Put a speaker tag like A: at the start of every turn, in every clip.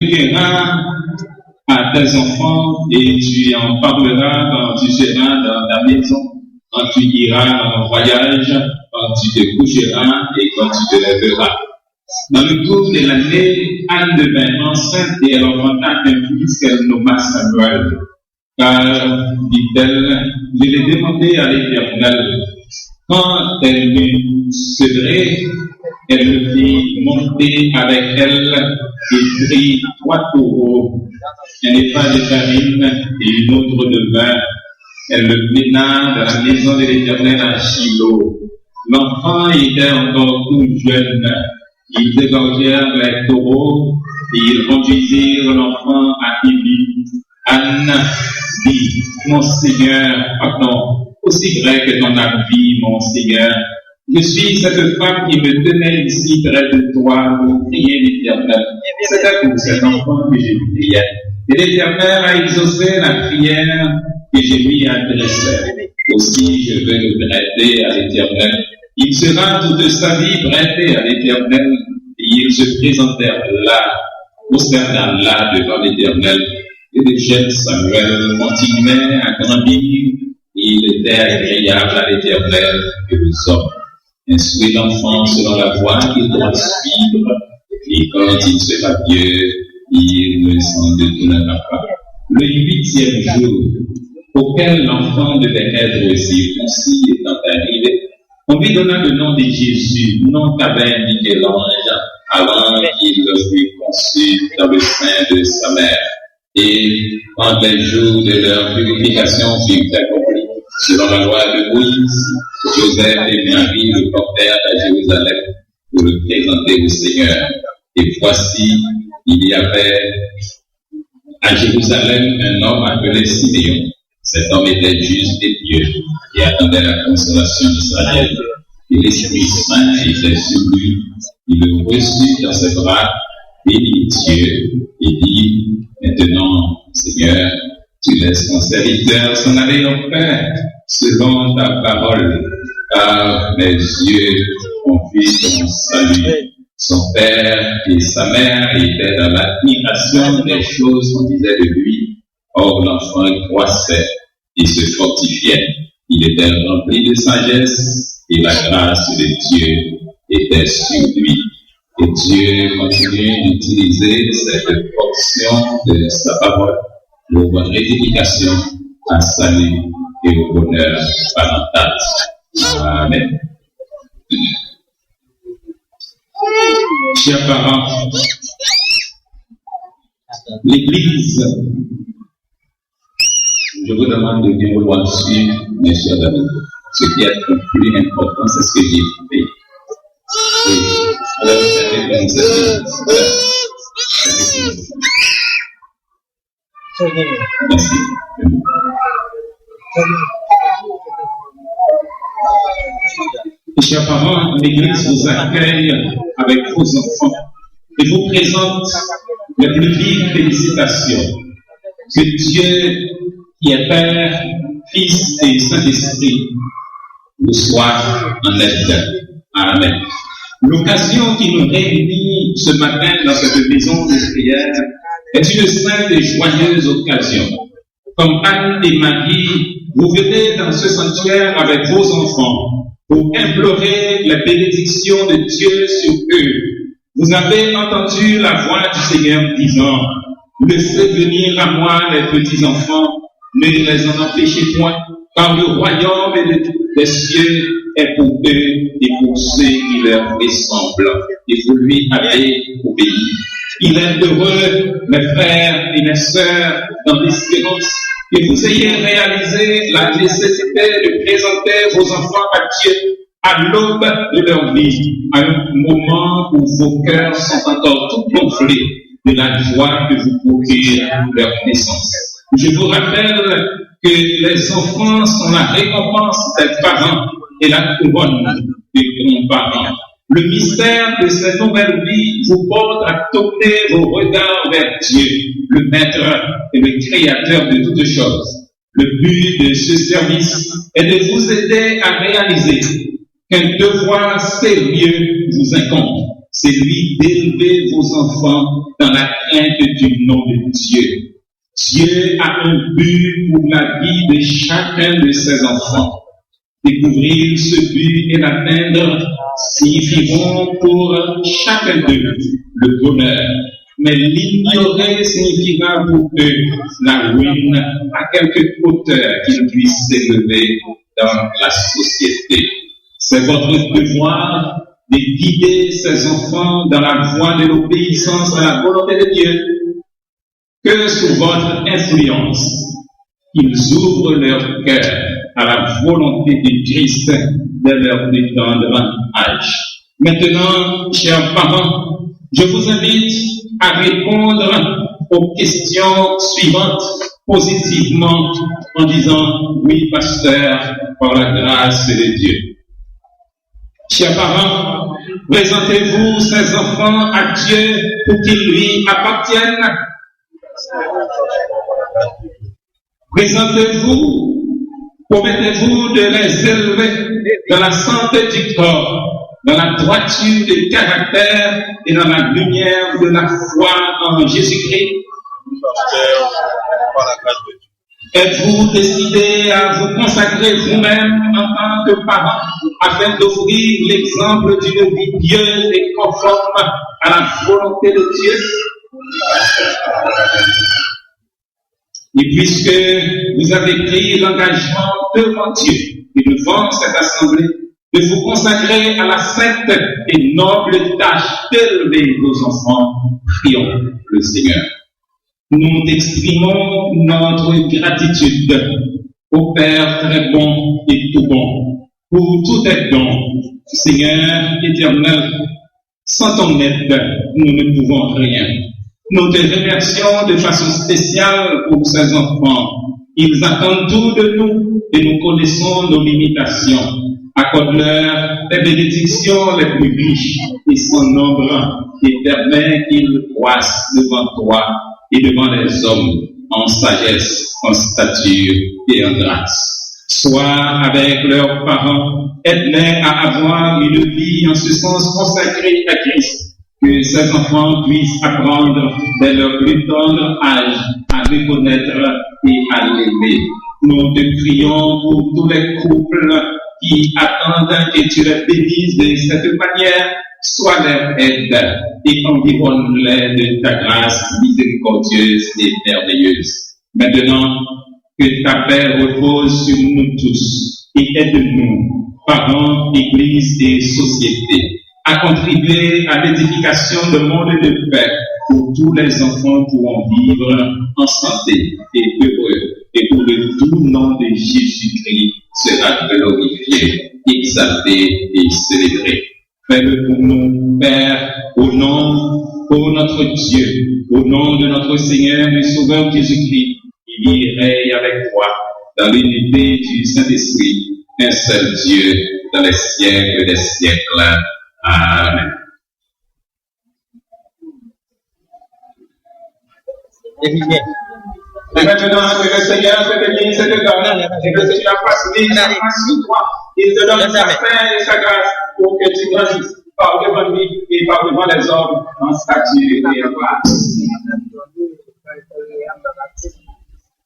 A: diras à tes enfants et tu en parleras quand tu seras dans ta maison, quand tu iras en voyage, quand tu te coucheras et quand tu te lèveras. Dans le cours de l'année, Anne devint enceinte et elle enfanta un fils qu'elle nomma Samuel. Car, dit-elle, je l'ai demandé à l'Éternel. Quand elle m'eut sevré, elle me fit monter avec elle et prit 3 taureaux, un épha de farine et une autre de vin. Elle le mena dans la maison de l'Éternel à Shiloh. L'enfant était encore tout jeune. Ils égorgèrent les taureaux et ils conduisirent l'enfant à Élie. Anne dit, mon Seigneur, pardon, aussi vrai que ton avis, mon Seigneur, je suis cette femme qui me tenait ici près de toi pour prier l'Éternel. C'était pour cet enfant que je priais. Et l'Éternel a exaucé la prière que je lui adressais. Aussi, je veux le prêter à l'Éternel. Il sera toute sa vie prêté à l'Éternel. Et il se présentèrent là, prosterna là devant l'Éternel. Et le jeune Samuel continuait à grandir. Il était agréable à l'Éternel que aux hommes. Instruit l'enfant selon la voie qu'il doit suivre. Et quand il sera vieux, il ne s'en détournera pas. Le 8e jour, auquel l'enfant devait être circoncis étant arrivé, on lui donna le nom de Jésus, nom qu'avait indiqué l'ange avant qu'il fût conçu dans le sein de sa mère. Et quand les jours de leur purification furent accomplis, selon la loi de Moïse, Joseph et Marie le portèrent à Jérusalem pour le présenter au Seigneur. Et voici, il y avait à Jérusalem un homme appelé Siméon. Cet homme était juste et pieux et attendait la consolation d'Israël. Et l'Esprit Saint était sur lui. Il le reçut dans ses bras, bénit Dieu et dit, maintenant, Seigneur, tu laisses ton serviteur s'en aller en paix, selon ta parole, car mes yeux ont vu ton salut. Son père et sa mère étaient dans l'admiration des choses qu'on disait de lui. Or, l'enfant croissait et se fortifiait. Il était rempli de sagesse et la grâce de Dieu était sur lui. Et Dieu continue d'utiliser cette portion de sa parole pour votre édification, à salut et au bonheur parental. Amen. Chers parents, l'Église, je vous demande de bien vouloir suivre, mes chers amis. Ce qui est le plus important, c'est ce que j'ai fait. Alors, vous savez comment vous avez merci. Chers parents, l'Église vous accueille avec vos enfants et vous présente les plus vives félicitations. Que Dieu, qui est Père, Fils et Saint-Esprit, vous soit en aide. Amen. L'occasion qui nous réunit ce matin dans cette maison de prière est une sainte et joyeuse occasion. Comme Anne et Marie, vous venez dans ce sanctuaire avec vos enfants pour implorer la bénédiction de Dieu sur eux. Vous avez entendu la voix du Seigneur disant, laissez venir à moi les petits enfants, ne les en empêchez point, car le royaume des cieux est pour eux et pour ceux qui leur ressemblent. Et vous lui avez obéi. Il est heureux, mes frères et mes sœurs, dans l'espérance, que vous ayez réalisé la nécessité de présenter vos enfants à Dieu à l'aube de leur vie, à un moment où vos cœurs sont encore tout gonflés de la joie que vous procure leur naissance. Je vous rappelle que les enfants sont la récompense des parents et la couronne des grands-parents. Le mystère de cette nouvelle vie vous porte à tourner vos regards vers Dieu, le Maître et le Créateur de toutes choses. Le but de ce service est de vous aider à réaliser qu'un devoir sérieux vous incombe. celui d'élever vos enfants dans la crainte du nom de Dieu. Dieu a un but pour la vie de chacun de ses enfants. Découvrir ce but et l'atteindre signifieront pour chacun d'eux le bonheur. Mais l'ignorer signifiera pour eux la ruine à quelque hauteur qu'ils puissent s'élever dans la société. C'est votre devoir de guider ces enfants dans la voie de l'obéissance à la volonté de Dieu. Que sous votre influence, ils ouvrent leur cœur à la volonté de Christ de leur plus tendre âge. Maintenant, chers parents, je vous invite à répondre aux questions suivantes positivement en disant « Oui, pasteur, par la grâce de Dieu ». Chers parents, présentez-vous ces enfants à Dieu pour qu'ils lui appartiennent. Présentez-vous, promettez-vous de les élever dans la santé du corps, dans la droiture du caractère et dans la lumière de la foi en Jésus-Christ. Êtes-vous décidé à vous consacrer vous-même en tant que parent afin d'offrir l'exemple d'une vie pieuse et conforme à la volonté de Dieu? Et puisque vous avez pris l'engagement devant Dieu et devant cette assemblée de vous consacrer à la sainte et noble tâche d'élever vos enfants, prions le Seigneur. Nous exprimons notre gratitude au Père très bon et tout bon pour tous tes dons. Seigneur éternel, sans ton aide, nous ne pouvons rien. Nous te remercions de façon spéciale pour ces enfants. Ils attendent tout de nous et nous connaissons nos limitations. Accorde-leur les bénédictions les plus riches et sans nombre et permets qu'ils croissent devant toi et devant les hommes en sagesse, en stature et en grâce. Sois avec leurs parents, aide-les à avoir une vie en ce sens consacrée à Christ. Que ces enfants puissent apprendre dès leur plus tendre âge à reconnaître et à l'aimer. Nous te prions pour tous les couples qui attendent que tu les bénisses de cette manière. Sois leur aide et environne-les de ta grâce miséricordieuse et merveilleuse. Maintenant, que ta paix repose sur nous tous et aide-nous, parents, églises et sociétés, à contribuer à l'édification d'un monde de paix où tous les enfants pourront vivre en santé et heureux, et où le doux nom de Jésus-Christ sera glorifié, exalté et célébré. Fais-le pour nous, Père, au nom de notre Dieu, au nom de notre Seigneur et Sauveur Jésus-Christ, qui vit et règne avec toi dans l'unité du Saint-Esprit, un seul Dieu, dans les siècles des siècles. Amen. Et maintenant, que le Seigneur te bénisse et te donne, et que le Seigneur fasse venir sa grâce sur toi, il te donne sa paix et sa grâce pour que tu grandisses par devant lui et par devant les hommes en stature et en grâce.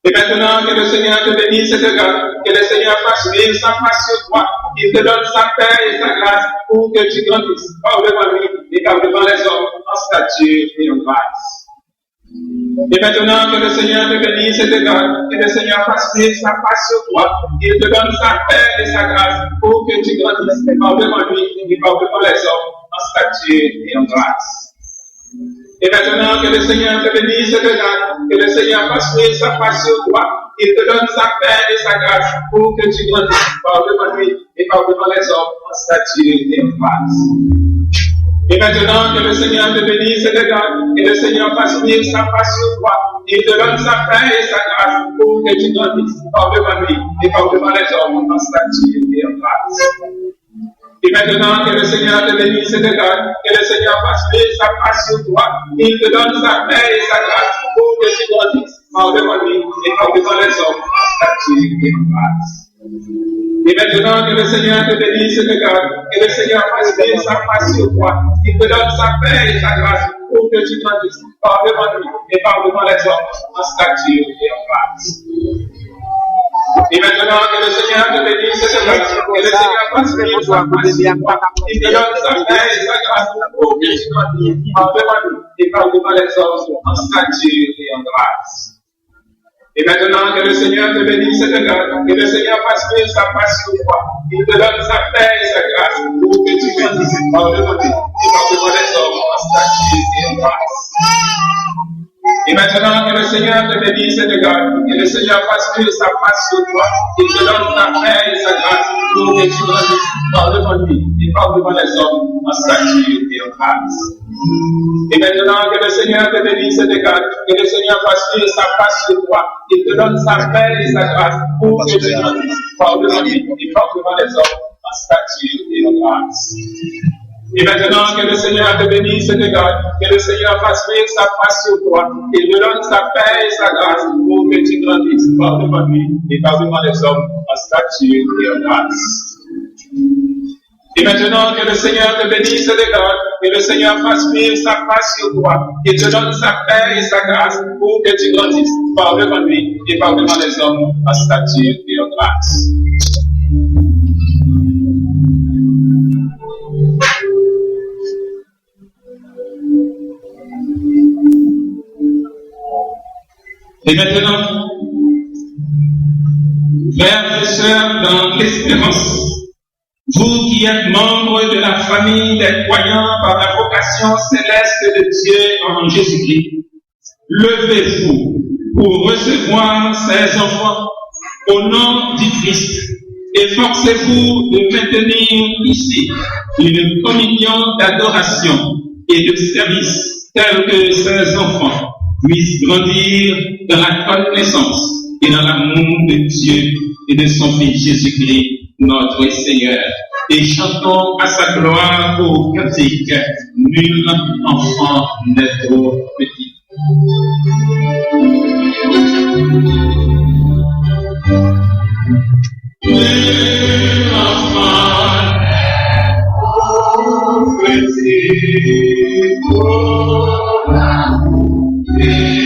A: Et maintenant, que le Seigneur te bénisse et te garde, que le Seigneur fasse venir sa face sur toi, il te donne sa paix et sa grâce pour que tu grandisses par devant lui et par devant les hommes en stature et en grâce. Et maintenant, que le Seigneur te bénisse et te garde, que le Seigneur fasse venir sa face sur toi, il te donne sa paix et sa grâce pour que tu grandisses par devant lui et par devant les hommes en stature et en grâce. Et maintenant, que le Seigneur te bénisse et te garde, que le Seigneur fasse venir sa face sur toi, il te donne sa paix et sa grâce pour que tu grandisses par devant lui et par devant les hommes en stature et en grâce. Et maintenant, que le Seigneur te bénisse et te garde, et le Seigneur fasse venir sa face sur toi, il te donne sa paix et sa grâce pour que tu grandisses par devant lui et par devant les hommes en stature et en grâce. Et maintenant, que le Seigneur te bénisse et te garde, que le Seigneur fasse venir sa face sur toi, il te donne sa paix et sa grâce pour que tu grandisses par devant lui et par devant les hommes en stature et en grâce. Et maintenant, que le Seigneur te bénisse et te garde, que le Seigneur fasse venir sa face sur toi, qu'il te donne sa paix et sa grâce pour que tu grandisses par devant lui et par devant les hommes en stature et en grâce. Et maintenant, que le Seigneur te bénisse et te garde, que le Seigneur fasse venir sa face sur toi, qu'il te donne sa paix et sa grâce pour que tu grandisses par devant lui et par devant les hommes en stature et en grâce. Et maintenant, que le Seigneur te bénisse et te garde, que le Seigneur fasse venir sa face sur toi, qu'il te donne sa paix et sa grâce pour que tu grandisses par devant lui et par devant les hommes en stature et en grâce. Et maintenant, que le Seigneur te bénisse et te garde, que le Seigneur fasse venir sa face sur toi, qu'il te donne sa paix et sa grâce pour que tu grandisses par devant lui et par devant les hommes en stature et en grâce. Et maintenant, que le Seigneur te bénisse et te garde, que le Seigneur fasse venir sa face sur toi, qu'il te donne sa paix et sa grâce pour que tu grandisses par devant lui et par devant les hommes en stature et en grâce. Et maintenant, que le Seigneur te bénisse et te garde, que le Seigneur fasse venir sa face sur toi, qu'il te donne sa paix et sa grâce pour que tu grandisses par devant lui et par devant les hommes en stature et en grâce. Et maintenant, que le Seigneur te bénisse et te garde, que le Seigneur fasse venir sa face sur toi, qu'il te donne sa paix et sa grâce pour que tu grandisses par devant lui et par devant les hommes en stature et en grâce. Et maintenant, frères et sœurs dans l'espérance, vous qui êtes membres de la famille des croyants par la vocation céleste de Dieu en Jésus-Christ, levez-vous pour recevoir ces enfants au nom du Christ. Efforcez-vous de maintenir ici une communion d'adoration et de service telle que ces enfants puissent grandir dans la connaissance et dans l'amour de Dieu et de son Fils Jésus-Christ, notre Seigneur. Et chantons à sa gloire au cantique, nul enfant n'est trop petit. Nul enfant n'est trop petit pour l'amour et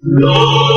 B: Lord.